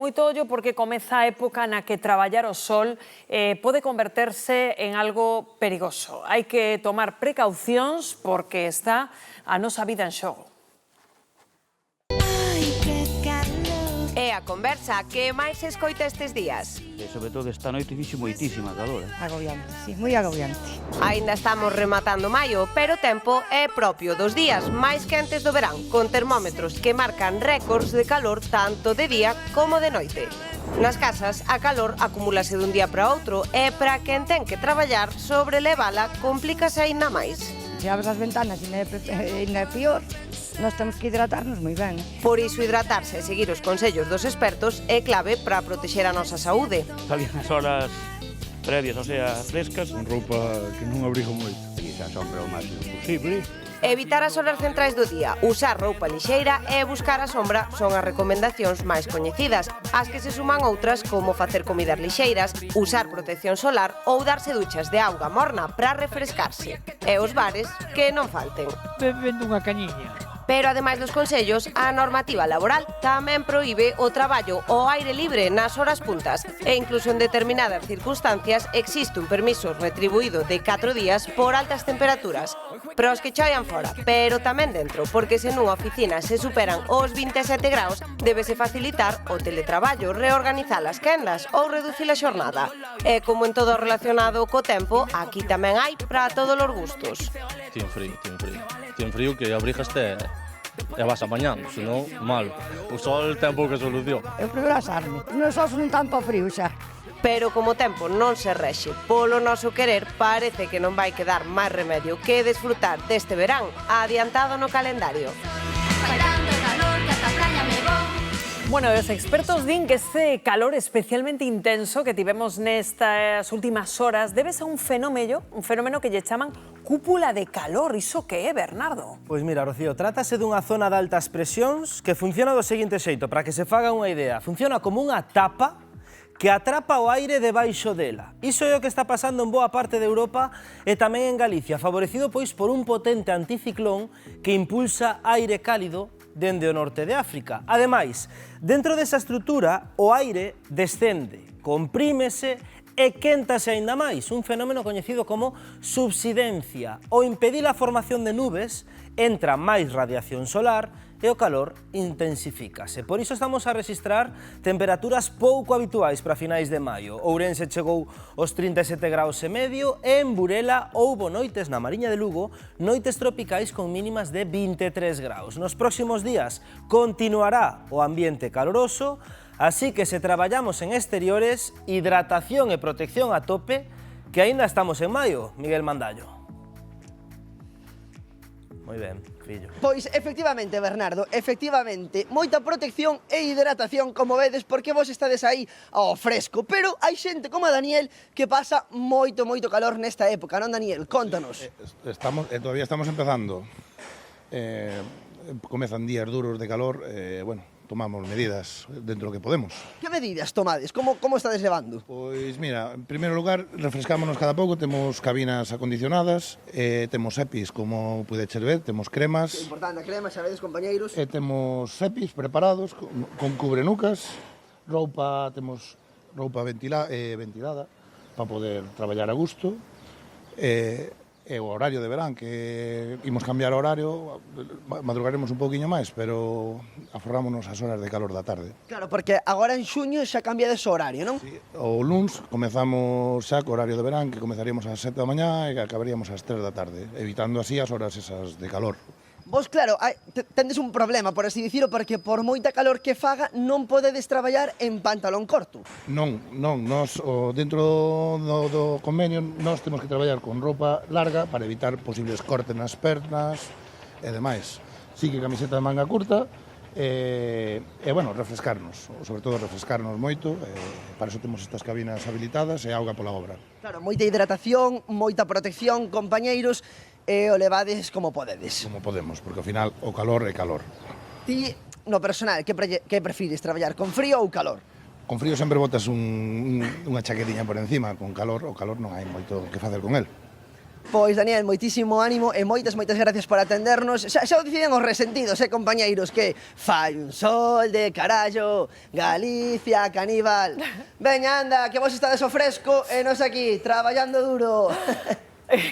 moito ollo porque comeza a época na que traballar o sol pode converterse en algo perigoso. Hai que tomar precaucións porque está a nosa vida en xogo. É a conversa que máis se escoita estes días. E sobre todo esta noite fixo moitísima calor. Agobiante, sí, moi agobiante. Aínda estamos rematando maio, pero o tempo é propio dos días máis quentes do verán, con termómetros que marcan récords de calor tanto de día como de noite. Nas casas, a calor acumúlase dun día para outro e para quen ten que traballar sobrelevala complícase aínda máis. Se abres as ventanas e ainda é peor, nós temos que hidratarnos moi ben. Por iso hidratarse e seguir os consellos dos expertos é clave para protexer a nosa saúde. Salían as horas previas, o sea, frescas. Con roupa que non abrigo moito. E xa sombra o máximo posible. Evitar as horas centrais do día, usar roupa lixeira e buscar a sombra son as recomendacións máis coñecidas, as que se suman outras como facer comidas lixeiras, usar protección solar ou darse duchas de auga morna para refrescarse. E os bares que non falten. Bebendo unha cañiña. Pero, ademais dos consellos, a normativa laboral tamén proíbe o traballo ao aire libre nas horas puntas e incluso en determinadas circunstancias existe un permiso retribuído de 4 días por altas temperaturas. Para os que choian fora, pero tamén dentro, porque se nunha oficina se superan os 27 graus, débese facilitar o teletraballo, reorganizar as quendas ou reducir a xornada. E como en todo relacionado co tempo, aquí tamén hai para todos os gustos. Tien frío. Tien frío que abrigaste e vas apañando, senón mal. O sol ten pouca solución. Eu prefiro asarme. Non só non tan pa frío xa. Pero como o tempo non se rexe polo noso querer, parece que non vai quedar máis remedio que desfrutar deste verán adiantado no calendario. Bueno, os expertos din que este calor especialmente intenso que tivemos nestas últimas horas debese a un fenómeno que lle chaman cúpula de calor. Iso que é, Bernardo? Pois mira, Rocío, trátase dunha zona de altas presións que funciona do seguinte xeito, para que se faga unha idea. Funciona como unha tapa que atrapa o aire debaixo dela. Iso é o que está pasando en boa parte de Europa e tamén en Galicia, favorecido pois por un potente anticiclón que impulsa aire cálido dende o norte de África. Ademais, dentro desa estrutura, o aire descende, comprímese e quéntase aínda máis, un fenómeno coñecido como subsidencia. Ao impedir a formación de nubes, entra máis radiación solar e o calor intensifícase. Por iso estamos a registrar temperaturas pouco habituais para finais de maio. Ourense chegou aos 37 graus e medio e en Burela houbo noites na Mariña de Lugo, noites tropicais con mínimas de 23 graus. Nos próximos días continuará o ambiente caloroso, así que se traballamos en exteriores, hidratación e protección a tope, que aínda estamos en maio, Miguel Mandallo. Moi ben, fillo. Pois, efectivamente, Bernardo, efectivamente, moita protección e hidratación, como vedes, porque vos estades aí ao fresco. Pero hai xente como a Daniel que pasa moito calor nesta época, non, Daniel? Contanos. Todavía estamos empezando. Comezan días duros de calor, bueno, tomamos medidas dentro do que podemos. Que medidas tomades? Como estades levando? Pois mira, en primeiro lugar, refrescámonos cada pouco, temos cabinas acondicionadas, temos EPIs, como pudedes ver, temos cremas. É importante a crema, xa vedes, compañeiros. Temos EPIs preparados, con cubrenucas, temos roupa ventilada, para poder traballar a gusto. E o horario de verán, que imos cambiar o horario, madrugaremos un pouquiño máis, pero aforrámonos as horas de calor da tarde. Claro, porque agora en xuño xa cambia dese horario, non? Sí, o luns comezamos xa co horario de verán, que comezaríamos ás 7 da mañá e acabaríamos ás 3 da tarde, evitando así as horas esas de calor. Vos, claro, tendes un problema, por así dicirlo, porque por moita calor que faga non podedes traballar en pantalón corto. Non, nós dentro do convenio nós temos que traballar con roupa larga para evitar posibles cortes nas pernas e demais. Sí que camiseta de manga curta e bueno, refrescarnos, sobre todo refrescarnos moito, para iso temos estas cabinas habilitadas e auga pola obra. Claro, moita hidratación, moita protección, compañeiros, e o levades como podedes. Como podemos, porque ao final o calor é calor. Ti, no personal, que prefires, traballar con frío ou calor? Con frío sempre botas unha chaquetiña por encima, con calor, o calor non hai moito que facer con el. Pois, Daniel, moitísimo ánimo e moitas gracias por atendernos. Xa o dicían os resentidos, compañeiros, que fai un sol de carallo, Galicia, caníbal. Veña, anda, que vos estades ao fresco e nos aquí, traballando duro.